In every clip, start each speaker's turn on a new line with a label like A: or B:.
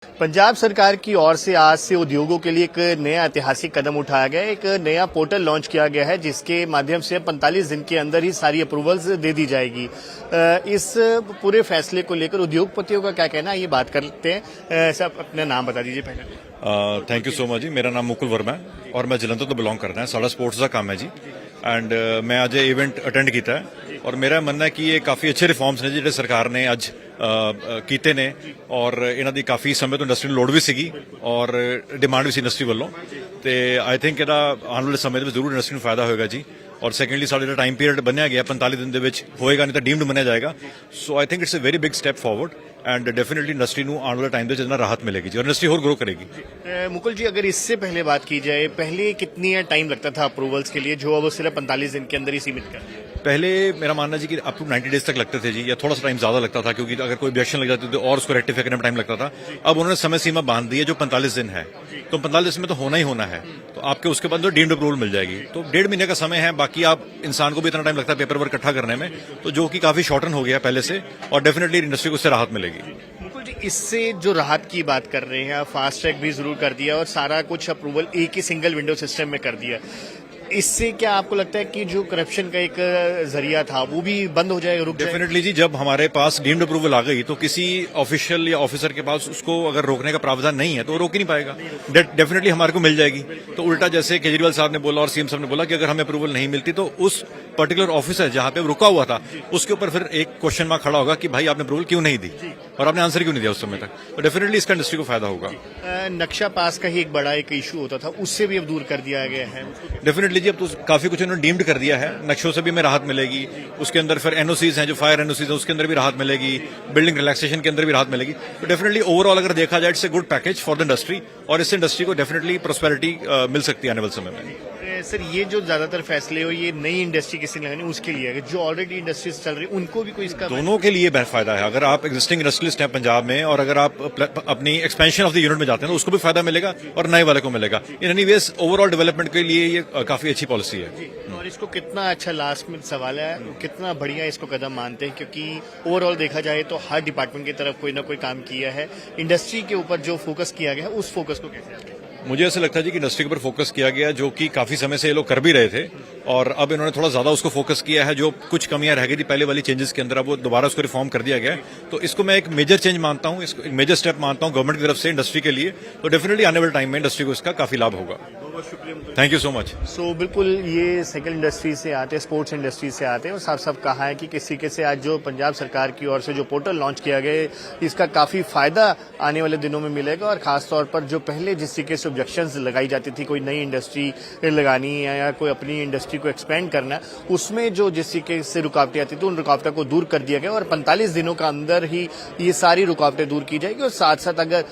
A: पंजाब सरकार की ओर से आज से उद्योगों के लिए एक नया ऐतिहासिक कदम उठाया गया है। एक नया पोर्टल लॉन्च किया गया है जिसके माध्यम से 45 दिन के अंदर ही सारी अप्रूवल्स दे दी जाएगी। इस पूरे फैसले को लेकर उद्योगपतियों का क्या कहना है, ये बात करते हैं। सब अपना नाम बता दीजिए पहले।
B: थैंक यू सो मच जी। मेरा नाम मुकुल वर्मा है और मैं जलंधर तो बिलोंग करता है। साड़ा स्पोर्ट्स का काम है जी एंड मैं आज ये इवेंट अटेंड किया है और मेरा मानना है कि ये काफ़ी अच्छे रिफॉर्म्स ने ਜਿਹੜੇ सरकार ने ਅੱਜ ਕੀਤੇ ਨੇ ਔਰ ਇਹਨਾਂ ਦੀ ਕਾਫੀ ਸਮੇਂ ਤੋਂ ਇੰਡਸਟਰੀ ਨੂੰ ਲੋੜ ਵੀ ਸੀਗੀ ਔਰ ਡਿਮਾਂਡ ਵੀ ਸੀ ਇੰਡਸਟਰੀ ਵੱਲੋਂ ਤੇ ਆਈ ਥਿੰਕ ਇਹਦਾ ਆਉਣ ਵਾਲੇ ਸਮੇਂ ਦੇ ਵਿੱਚ ਜ਼ਰੂਰ ਇੰਡਸਟਰੀ ਨੂੰ ਫਾਇਦਾ ਹੋਏਗਾ ਜੀ। ਔਰ ਸੈਕੰਡਲੀ ਸਾਡਾ ਜਿਹੜਾ ਟਾਈਮ ਪੀਰੀਅਡ ਬਣਿਆ ਗਿਆ 45 ਦਿਨ ਦੇ ਵਿੱਚ ਹੋਏਗਾ, ਨਹੀਂ ਤਾਂ ਡੀਮਡ ਮੰਨਿਆ ਜਾਏਗਾ। So I think it's a very big step forward and definitely industry ਨੂੰ आने वाले टाइम ਦੇ जितना राहत मिलेगी जी और इंडस्ट्री और ग्रो करेगी।
A: मुकुल जी, अगर इससे पहले बात की जाए, पहले कितनी टाइम लगता था अप्रूवल्स के लिए, जो अब सिर्फ 45 दिन के अंदर ही सीमित कर दिया?
B: पहले मेरा मानना है जी कि अप टू 90 डेज तक लगते थे जी, या थोड़ा सा टाइम ज्यादा लगता था क्योंकि अगर कोई ऑब्जेक्शन लग जाती थी और उसको रेक्टिफाई करने में टाइम लगता था। अब उन्होंने समय सीमा बांध दी है जो 45 दिन है, तो 45 दिन में तो होना ही होना है। तो आपके उसके बाद तो डीम्ड अप्रूवल मिल जाएगी, तो 1.5 महीने का समय है। बाकी आप इंसान को भी इतना टाइम लगता है पेपर वर्क इकट्ठा करने में, तो जो कि काफी शॉर्टन हो गया पहले से और डेफिनेटली इंडस्ट्री को उससे राहत मिलेगी।
A: मुकुल जी, इससे जो राहत की बात कर रहे हैं, फास्ट ट्रैक भी जरूर कर दिया और सारा कुछ अप्रूवल एक ही सिंगल विंडो सिस्टम में कर दिया। इससे क्या आपको लगता है कि जो करप्शन का एक जरिया था वो भी बंद हो जाएगा, रुक जाएगा?
B: डेफिनेटली जी, जब हमारे पास डीम्ड अप्रूवल आ गई तो किसी ऑफिशियल या ऑफिसर के पास उसको अगर रोकने का प्रावधान नहीं है तो वो रोक ही नहीं पाएगा। डेफिनेटली हमारे को मिल जाएगी। तो उल्टा जैसे केजरीवाल साहब ने बोला और सीएम साहब ने बोला कि अगर हमें अप्रूवल नहीं मिलती तो उस पर्टिकुलर ऑफिसर जहां पे रुका हुआ था उसके ऊपर फिर एक क्वेश्चन मार्क खड़ा होगा कि भाई आपने अप्रूवल क्यों नहीं दी और आपने आंसर क्यों नहीं दिया उस समय तक। तो डेफिनेटली इसका इंडस्ट्री को फायदा होगा।
A: नक्शा पास का ही एक बड़ा एक इशू होता था, उससे भी अब दूर कर दिया गया है।
B: डेफिनेटली जी, अब तो काफी कुछ उन्होंने डीम्ड कर दिया है। नक्शों से भी हमें राहत मिलेगी, उसके अंदर फिर एनओसीज हैं जो फायर एनओसीज हैं उसके अंदर भी राहत मिलेगी, बिल्डिंग रिलैक्सेशन के अंदर भी राहत मिलेगी। तो डेफिनेटली ओवरऑल अगर देखा जाए it's a good package for the industry और इससे इंडस्ट्री को डेफिनेटली प्रोस्पेरिटी मिल सकती है आने वाले समय में।
A: सर, ये जो ज्यादातर फैसले हो ये नई इंडस्ट्री किसी लगानी उसके लिए है, जो ऑलरेडी इंडस्ट्रीज चल रही है उनको भी कोई इसका
B: दोनों के लिए फायदा है। अगर आप एग्जिस्टिंग इंडस्ट्रियलिस्ट हैं पंजाब में और अगर आप अपनी एक्सपेंशन ऑफ द यूनिट में जाते हैं तो उसको भी फायदा मिलेगा और नए वाले को मिलेगा। In any ways overall development के लिए ये काफी अच्छी पॉलिसी है।
A: और इसको कितना अच्छा, लास्ट में सवाल है, कितना बढ़िया इसको कदम मानते हैं, क्योंकि ओवरऑल देखा जाए तो हर डिपार्टमेंट की तरफ कोई ना कोई काम किया है। इंडस्ट्री के ऊपर जो फोकस किया गया है उस फोकस को कैसे आते हैं?
B: मुझे ऐसा लगता है जी कि इंडस्ट्री के ऊपर फोकस किया गया जो कि काफी समय से ये लोग कर भी रहे थे और अब इन्होंने थोड़ा ज्यादा उसको फोकस किया है। जो कुछ कमियां रह गई थी पहले वाली चेंजेस के अंदर, अब वो दोबारा उसको रिफॉर्म कर दिया गया है। तो इसको मैं एक मेजर चेंज मानता हूं, इसको एक मेजर स्टेप मानता हूं गवर्नमेंट की तरफ से इंडस्ट्री के लिए। तो डेफिनेटली आने वाले टाइम में इंडस्ट्री को इसका काफी लाभ होगा। Thank you so much.
A: So बिल्कुल, ये साइकिल इंडस्ट्री से आते हैं, स्पोर्ट्स इंडस्ट्री से आते हैं और साफ साफ कहा है कि किसी के से आज जो पंजाब सरकार की ओर से जो पोर्टल लॉन्च किया गया है इसका काफी फायदा आने वाले दिनों में मिलेगा। और खासतौर पर जो पहले जिस तरीके से ऑब्जेक्शंस लगाई जाती थी, कोई नई इंडस्ट्री लगानी है या कोई अपनी इंडस्ट्री को एक्सपेंड करना है, उसमें जो जिस तरीके से रुकावटें आती थी उन रुकावटों को दूर कर दिया गया और 45 दिनों का अंदर ही ये सारी रुकावटें दूर की जाएगी। और साथ साथ अगर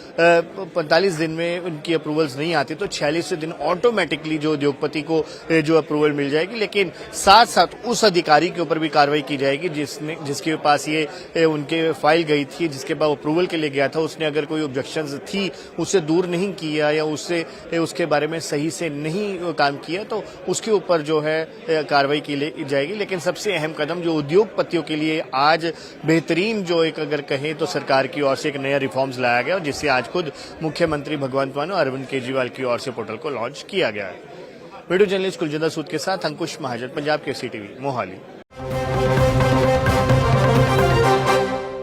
A: 45 दिन में उनकी अप्रूवल्स नहीं आती तो 46 दिन ऑटोमेटिकली जो उद्योगपति को जो अप्रूवल मिल जाएगी। लेकिन साथ साथ उस अधिकारी के ऊपर भी कार्रवाई की जाएगी जिसके पास ये उनके फाइल गई थी, जिसके पास अप्रूवल के लिए गया था, उसने अगर कोई ऑब्जेक्शंस थी उसे दूर नहीं किया या उसके बारे में सही से नहीं काम किया तो उसके ऊपर जो है कार्रवाई की जाएगी। लेकिन सबसे अहम कदम जो उद्योगपतियों के लिए आज बेहतरीन जो एक अगर कहें तो सरकार की ओर से एक नया रिफॉर्म्स लाया गया, जिससे आज खुद मुख्यमंत्री भगवंत मान और अरविंद केजरीवाल की ओर से पोर्टल को लॉन्च किया गया है। वीडियो जर्नलिस्ट कुलजिंदर सूद के साथ अंकुश महाजन, पंजाब केसरी टीवी, मोहाली।